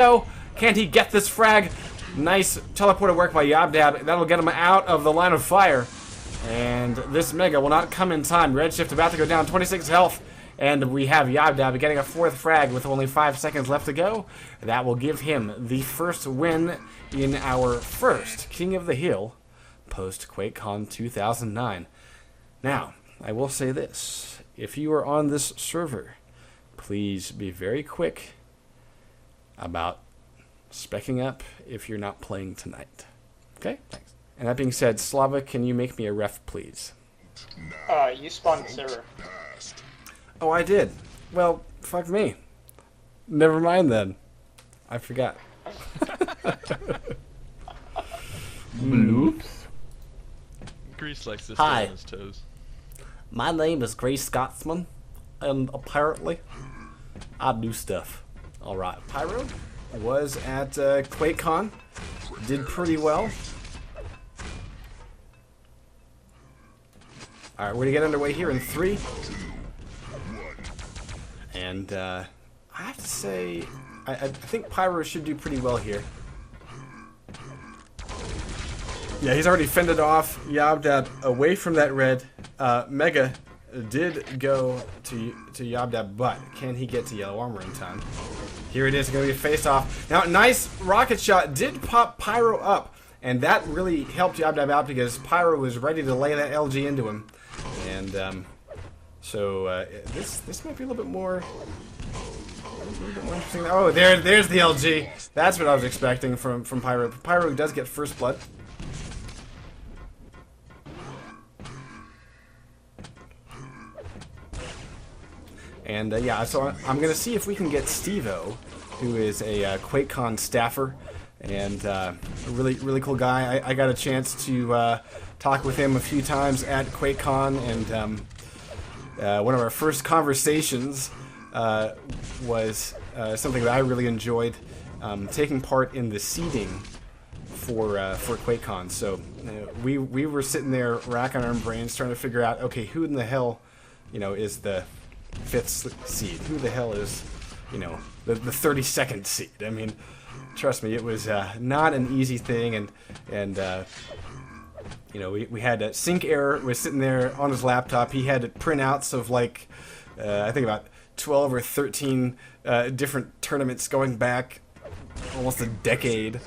go. Can't he get this frag? Nice teleported work by Yabdab. That'll get him out of the line of fire. And this Mega will not come in time. Redshift about to go down, 26 health. And we have Yabdab getting a 4th frag with only 5 seconds left to go. That will give him the first win in our first King of the Hill post QuakeCon 2009. Now, I will say this. If you are on this server, please be very quick about specking up if you're not playing tonight. Okay? Thanks. And that being said, Slava, can you make me a ref, please? You spawned the server. Oh, I did. Well, fuck me. Never mind then. I forgot. Oops. Grease likes to stay Hi. on his toes. My name is Gray Scotsman, and apparently I do stuff. Alright, Pyro was at QuakeCon. Did pretty well. Alright, we're gonna get underway here in 3. And I have to say, I think Pyro should do pretty well here. Yeah, he's already fended off Yabdab away from that red. Mega did go to Yabdab, but can he get to yellow armor in time? Here it is, going to be a face-off. Now, nice rocket shot did pop Pyro up, and that really helped Yabdab out because Pyro was ready to lay that LG into him. And so this might be a little bit more interesting. Oh, there's the LG. That's what I was expecting from Pyro. Pyro does get first blood. And yeah, so I'm going to see if we can get Steve-O, who is a QuakeCon staffer and a really cool guy. I got a chance to talk with him a few times at QuakeCon, and one of our first conversations was something that I really enjoyed, taking part in the seeding for QuakeCon. So we were sitting there racking our brains trying to figure out, okay, who in the hell, is the 5th seed? Who the hell is, the 32nd seed? I mean, trust me, it was not an easy thing, and we had Sync Error was sitting there on his laptop. He had printouts of like, I think about 12 or 13 different tournaments going back almost a decade.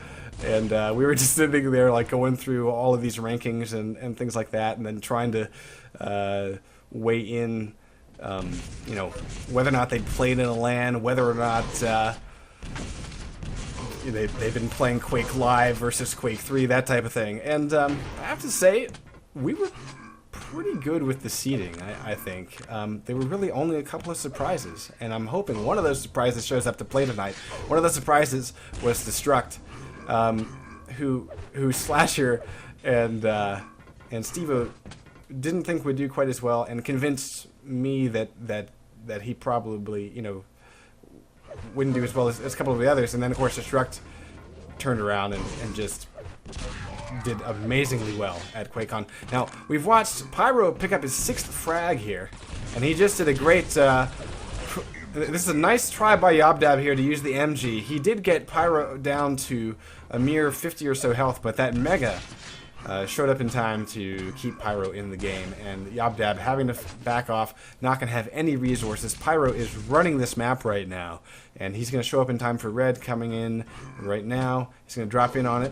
And we were just sitting there like going through all of these rankings and things like that, and then trying to weigh in, whether or not they played in a LAN, whether or not they've been playing Quake Live versus Quake 3, that type of thing. And I have to say, we were pretty good with the seeding, I think. There were really only a couple of surprises, and I'm hoping one of those surprises shows up to play tonight. One of the surprises was Destruct, who Slasher and Steve-O didn't think would do quite as well, and convinced me that he probably, wouldn't do as well as a couple of the others. And then, of course, Destruct turned around and just did amazingly well at QuakeCon. Now, we've watched Pyro pick up his 6th frag here, and he just did a great... this is a nice try by Yabdab here to use the MG. He did get Pyro down to a mere 50 or so health, but that Mega showed up in time to keep Pyro in the game, and Yabdab having to back off, not going to have any resources. Pyro is running this map right now, and he's going to show up in time for Red coming in right now. He's going to drop in on it,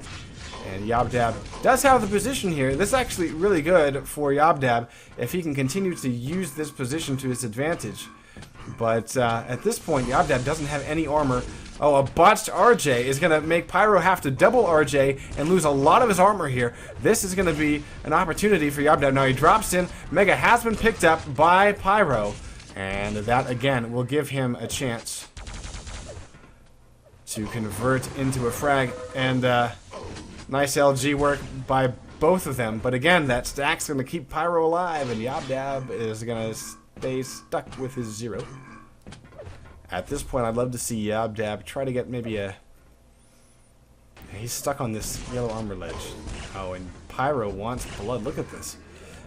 and Yabdab does have the position here. This is actually really good for Yabdab if he can continue to use this position to his advantage. But at this point, Yabdab doesn't have any armor. Oh, a botched RJ is going to make Pyro have to double RJ and lose a lot of his armor here. This is going to be an opportunity for Yabdab. Now he drops in. Mega has been picked up by Pyro. And that, again, will give him a chance to convert into a frag. And nice LG work by both of them. But again, that stack's going to keep Pyro alive. And Yabdab is going to stay stuck with his 0. At this point, I'd love to see Yabdab try to get maybe a... He's stuck on this yellow armor ledge. Oh, and Pyro wants blood. Look at this.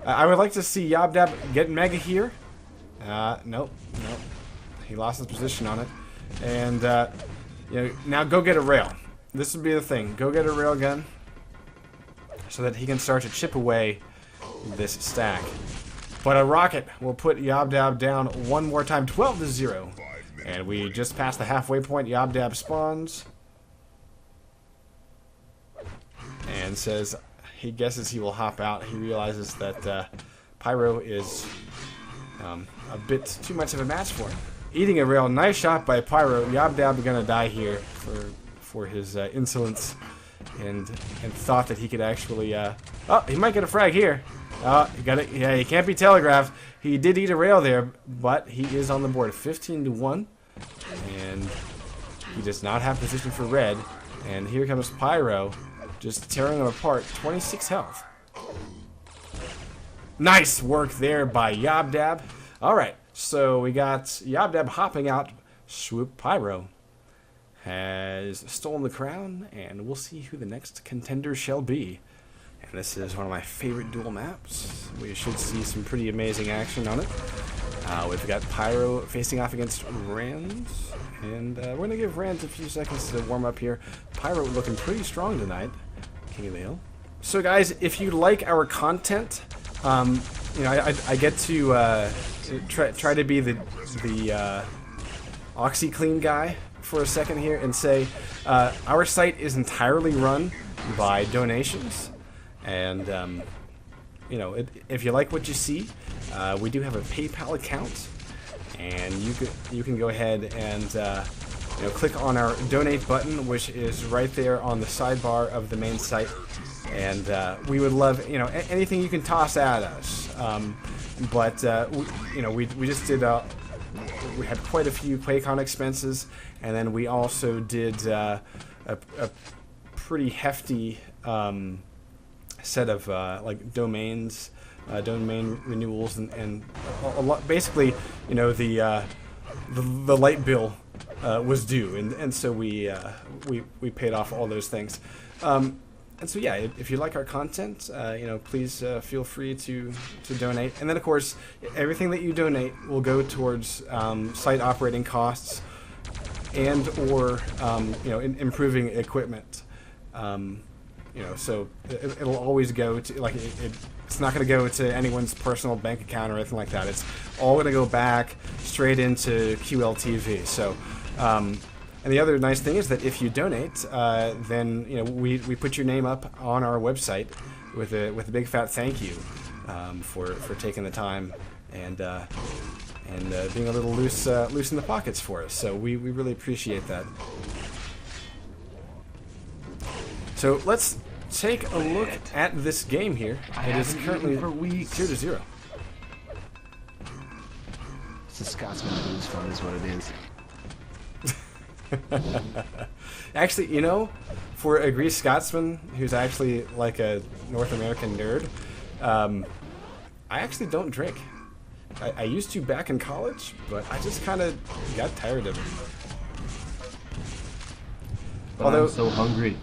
I would like to see Yabdab get Mega here. Nope. He lost his position on it. And you know, now go get a rail. This would be the thing. Go get a rail gun so that he can start to chip away this stack. But a rocket will put Yabdab down one more time, 12-0. And we just passed the halfway point. Yabdab spawns and says he guesses he will hop out. He realizes that Pyro is a bit too much of a match for him. Eating a rail, nice shot by Pyro. Yabdab gonna die here for his insolence and thought that he could actually. Oh, he might get a frag here. He got it. Yeah, he can't be telegraphed. He did eat a rail there, but he is on the board, 15-1, and he does not have position for red. And here comes Pyro, just tearing him apart. 26 health. Nice work there by Yabdab. All right, so we got Yabdab hopping out. Swoop Pyro has stolen the crown, and we'll see who the next contender shall be. And this is one of my favorite duel maps. We should see some pretty amazing action on it. We've got Pyro facing off against Rands, and we're going to give Rands a few seconds to warm up here. Pyro looking pretty strong tonight. King of the Hill. So guys, if you like our content, you know, I get to try to be the OxyClean guy for a second here and say our site is entirely run by donations, and you know, if you like what you see, we do have a PayPal account, and you can go ahead and you know, click on our donate button, which is right there on the sidebar of the main site, and we would love, you know, anything you can toss at us. But you know, we just did we had quite a few QuakeCon expenses, and then we also did a pretty hefty set of like domains, domain renewals, and a lot. Basically, you know, the light bill was due, and so we paid off all those things. And so yeah, if you like our content, you know, please feel free to donate. And then of course, everything that you donate will go towards site operating costs and or you know, improving equipment. You know, so it'll always go to, like, it's not going to go to anyone's personal bank account or anything like that. It's all going to go back straight into QLTV. So. And the other nice thing is that if you donate, then, you know, we put your name up on our website with a big fat thank you for taking the time and being a little loose in the pockets for us. So we really appreciate that. So let's take a look at this game here. It is currently 0-0. It's a Scotsman blues fun is what it is. Actually, you know, for a Greece Scotsman who's actually like a North American nerd, I actually don't drink. I used to back in college, but I just kind of got tired of it. But although I'm so hungry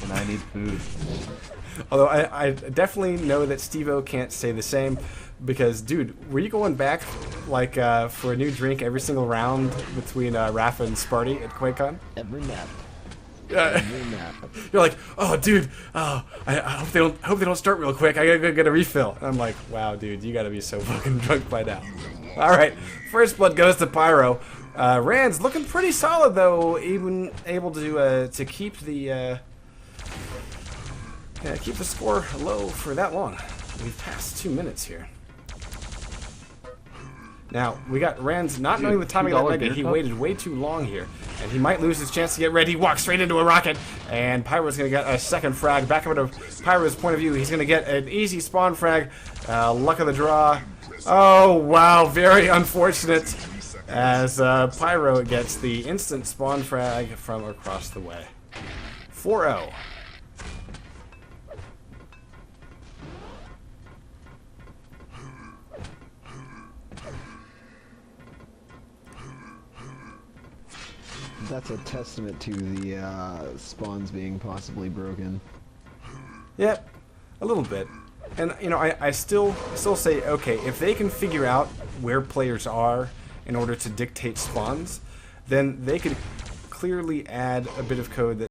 and I need food. Although I definitely know that Steve-O can't say the same, because, dude, were you going back like for a new drink every single round between Rafa and Sparty at QuakeCon? Every map. Every map. You're like, oh, dude, oh, I hope they don't start real quick. I gotta go get a refill. And I'm like, wow, dude, you gotta be so fucking drunk by now. All right, first blood goes to Pyro. Rands looking pretty solid though, even able to keep the score low for that long. We've passed 2 minutes here. Now, we got Rands not knowing the timing of that mega. He waited way too long here, and he might lose his chance to get red. He walks straight into a rocket, and Pyro's going to get a second frag. Back over to Pyro's point of view, he's going to get an easy spawn frag. Luck of the draw. Oh, wow, very unfortunate, as Pyro gets the instant spawn frag from across the way. 4-0. That's a testament to the spawns being possibly broken. Yep, a little bit. And, you know, I still say, okay, if they can figure out where players are in order to dictate spawns, then they could clearly add a bit of code that